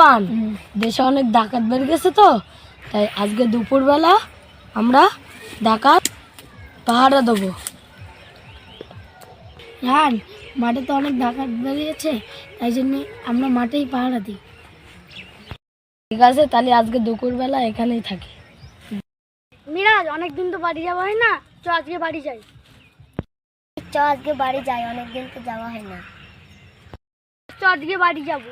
তুফান, দেশে অনেক ডাকাত বের গেছে তো, তাই আজকে দুপুরবেলা আমরা ডাকাত পাহারা দেবো। হ্যাঁ, মাঠে তো অনেক ডাকাত বেরিয়েছে, তাই জন্য আমরা মাঠেই পাহারা দিই। ঠিক আছে, তাহলে আজকে দুপুরবেলা এখানেই থাকি। মিরাজ, অনেকদিন তো বাড়ি যাওয়া হয় না, চ আজকে বাড়ি যাই। চ আজকে বাড়ি যাই, অনেকদিন তো যাওয়া হয় না। চ আজকে বাড়ি যাবো।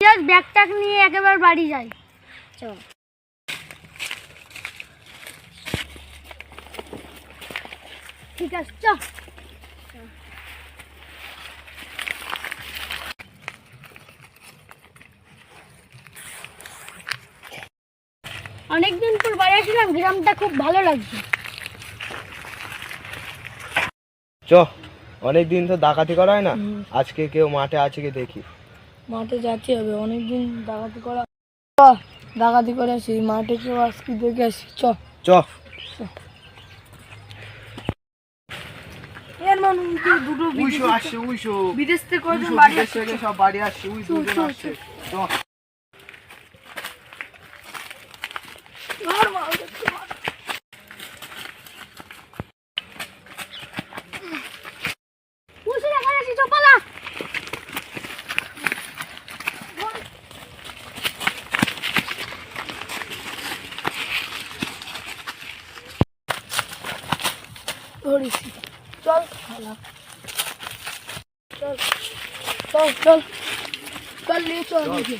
মিরাজ, ব্যাগ ট্যাগ নিয়ে একেবারে বাড়ি যাই। চ। ঠিক আছে, চ। অনেকদিন পর বাড়ি আসলাম, গ্রামটা খুব ভালো লাগছে। চ, অনেকদিন তো ডাকাতি করা হয় না, আজকে কেউ মাঠে আছে কি দেখি। মাঠে যাচ্ছি হবে, অনেকদিন ডাকাতি করা। চ, ডাকাতি করে আসি, মাঠে কেউ আজকে দেখে আসি। চ চ। এর মানে দুটো উইশো আসছে, উইশো বিদেশ থেকে কয়জন উইশো বাড়ি বিদেশ আসছে। থেকে সব বাড়ি আসছে, উই দুজন আসছে। চ। ধরেছি, চল খালা, চল চল চল চল নিয়ে চল দেখি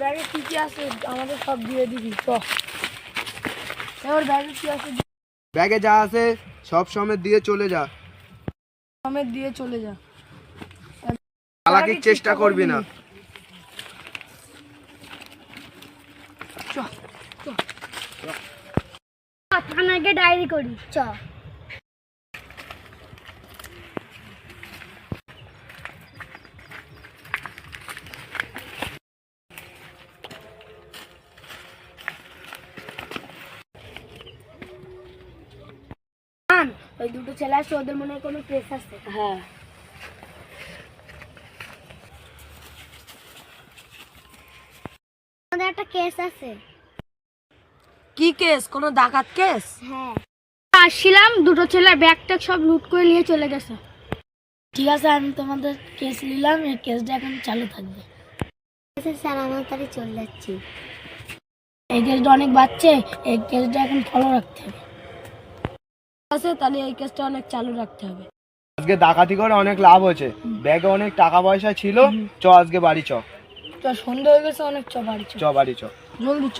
ব্যাগে কি কি আছে, আমাদের সব দিয়ে দিবি। চ, এবার ব্যাগে কি আছে ব্যাগে যা আছে সব সময় দিয়ে চলে যা, সমেত দিয়ে চলে যা। চালাকির চেষ্টা করবি না। থানাকে ডায়েরি করি। চ। ওই দুটো ছেলে আসছে, ওদের মনে হয় কোনো কেস আছে। হ্যাঁ, আমাদের একটা কেস আছে। কি কেস? কোনো ডাকাত কেস? হ্যাঁ। আসছিলাম, দুটো ছেলে ব্যাগ ট্যাগ সব লুট করে নিয়ে চলে গেছে। ঠিক আছে, আমি তোমাদের কেস নিলাম, এই কেসটা এখন চালু থাকবে। স্যার, আমার তাড়ি চলে যাচ্ছি। এই কেসটা অনেক বাচ্চে, এই কেসটা এখন ফলো রাখতে হবে। ঠিক আছে, তাহলে এই কেসটা অনেক চালু রাখতে হবে। আজকে ডাকাতি করে অনেক লাভ হয়েছে, ব্যাগে অনেক টাকা পয়সা ছিল। চ আজকে বাড়ি চ। তো সন্ধ্যা হয়ে গেছে অনেক, চ বাড়ি চ। চ বাড়ি চ। জলদি চ।